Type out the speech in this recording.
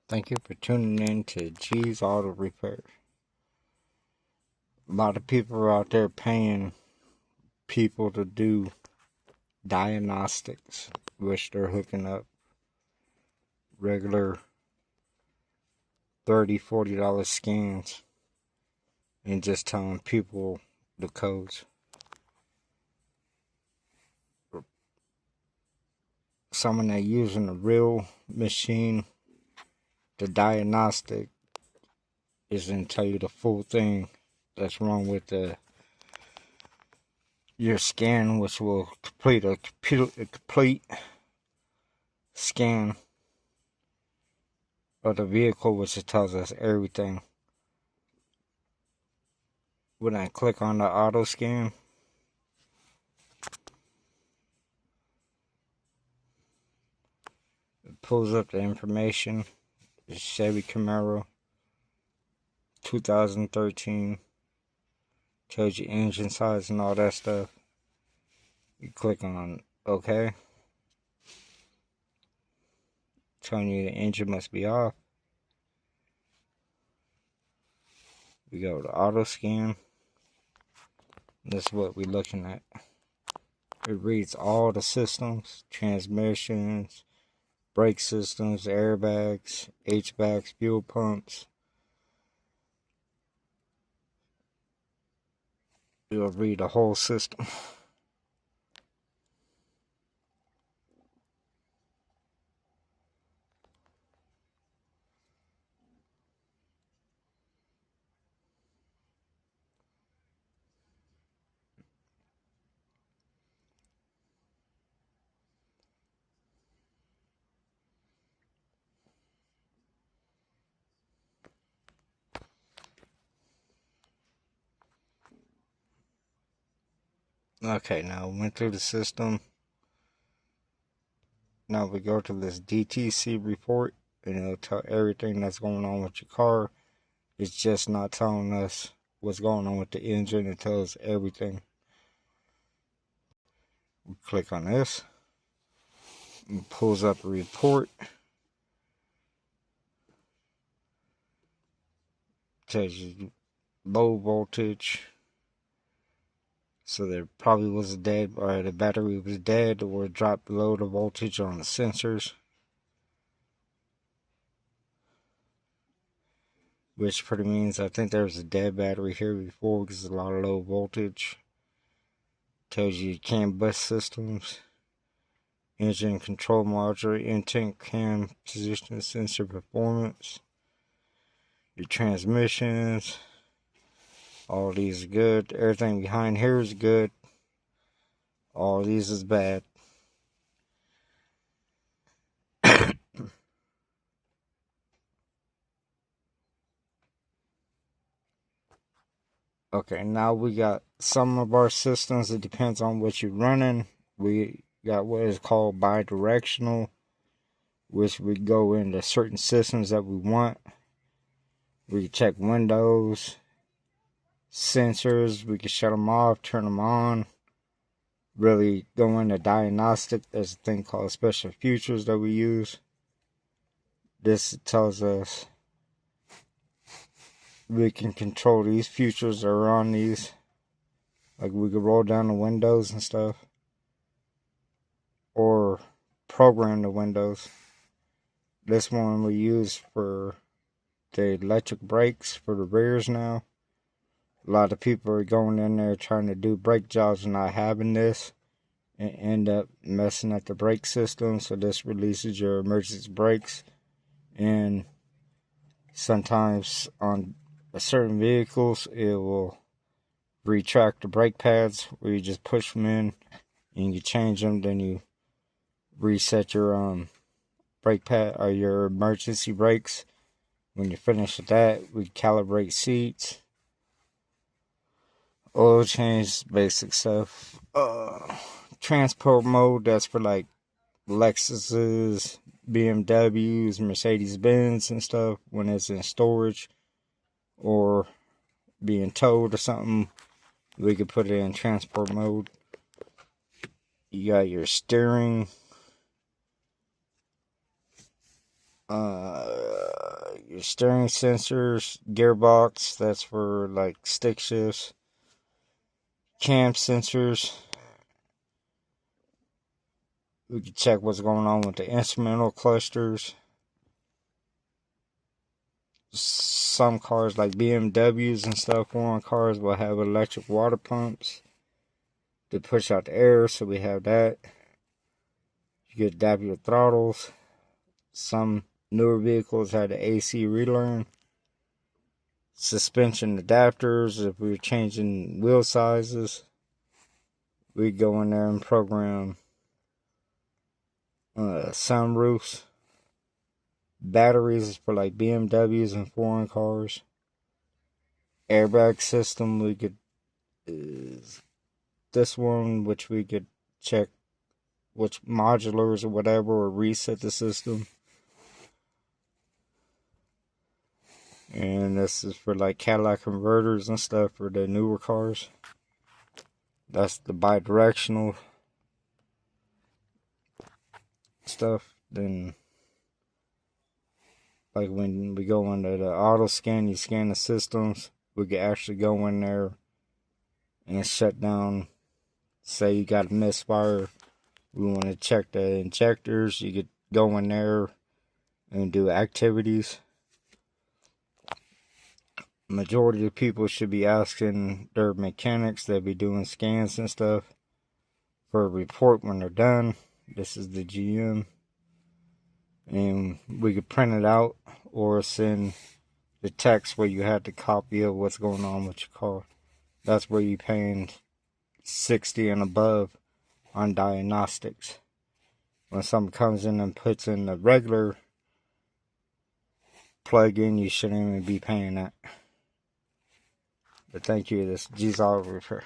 Thank you for tuning in to G's Auto Repair. A lot of people are out there paying people to do diagnostics, which they're hooking up regular $30, $40 scans and just telling people the codes. Someone that using a real machine, the diagnostic isn't tell you the full thing that's wrong with your scan, which will complete a complete scan of the vehicle, which tells us everything. When I click on the auto scan, it pulls up the information. It's Chevy Camaro 2013, tells you engine size and all that stuff. You click on OK, telling you the engine must be off. We go to auto scan. This is what we're looking at. It reads all the systems, transmissions, brake systems, airbags, HVACs, fuel pumps. It'll read the whole system. Okay, now we went through the system. Now we go to this DTC report, and it'll tell everything that's going on with your car. It's just not telling us what's going on with the engine. It tells everything. We click on this. It pulls up a report. Tells you low voltage. So there probably was a dead, or the battery was dead, or it dropped below the voltage on the sensors. Which pretty means I think there was a dead battery here before because there's a lot of low voltage. Tells you CAN bus systems, engine control module, intent cam position sensor performance, your transmissions. All these are good. Everything behind here is good. All these is bad. Okay, now we got some of our systems. It depends on what you're running. We got what is called bidirectional, which we go into certain systems that we want. We can check windows, sensors. We can shut them off, turn them on. Really go into diagnostic. There's a thing called special features that we use. This tells us we can control these features that are on these. Like we can roll down the windows and stuff. Or program the windows. This one we use for the electric brakes for the rears now. A lot of people are going in there trying to do brake jobs and not having this, and end up messing up the brake system. So this releases your emergency brakes, and sometimes on certain vehicles it will retract the brake pads where you just push them in and you change them, then you reset your brake pad or your emergency brakes. When you finish with that, we calibrate seats, oil change, basic stuff. Transport mode, that's for like Lexuses, BMWs, Mercedes-Benz and stuff when it's in storage or being towed or something. We could put it in transport mode. You got your steering. steering sensors, gearbox, that's for like stick shifts, cam sensors. We can check what's going on with the instrumental clusters. Some cars like BMWs and stuff, foreign cars, will have electric water pumps to push out the air, so we have that. You get adaptive throttles. Some newer vehicles have the AC relearn. Suspension adapters, if we're changing wheel sizes, we go in there and program sunroofs. Batteries for like BMWs and foreign cars. Airbag system, we could this one, which we could check which modulars or whatever, or reset the system. And this is for like Cadillac converters and stuff for the newer cars. That's the bi-directional stuff. Then like when we go into the auto scan, you scan the systems, we can actually go in there and shut down. Say you got a misfire, we want to check the injectors, you could go in there and do activities. Majority of people should be asking their mechanics that be doing scans and stuff for a report when they're done. This is the GM. And we could print it out or send the text where you have the copy of what's going on with your car. That's where you're paying $60 and above on diagnostics. When someone comes in and puts in the regular plug-in, you shouldn't even be paying that. But thank you. This is G's Auto Repair.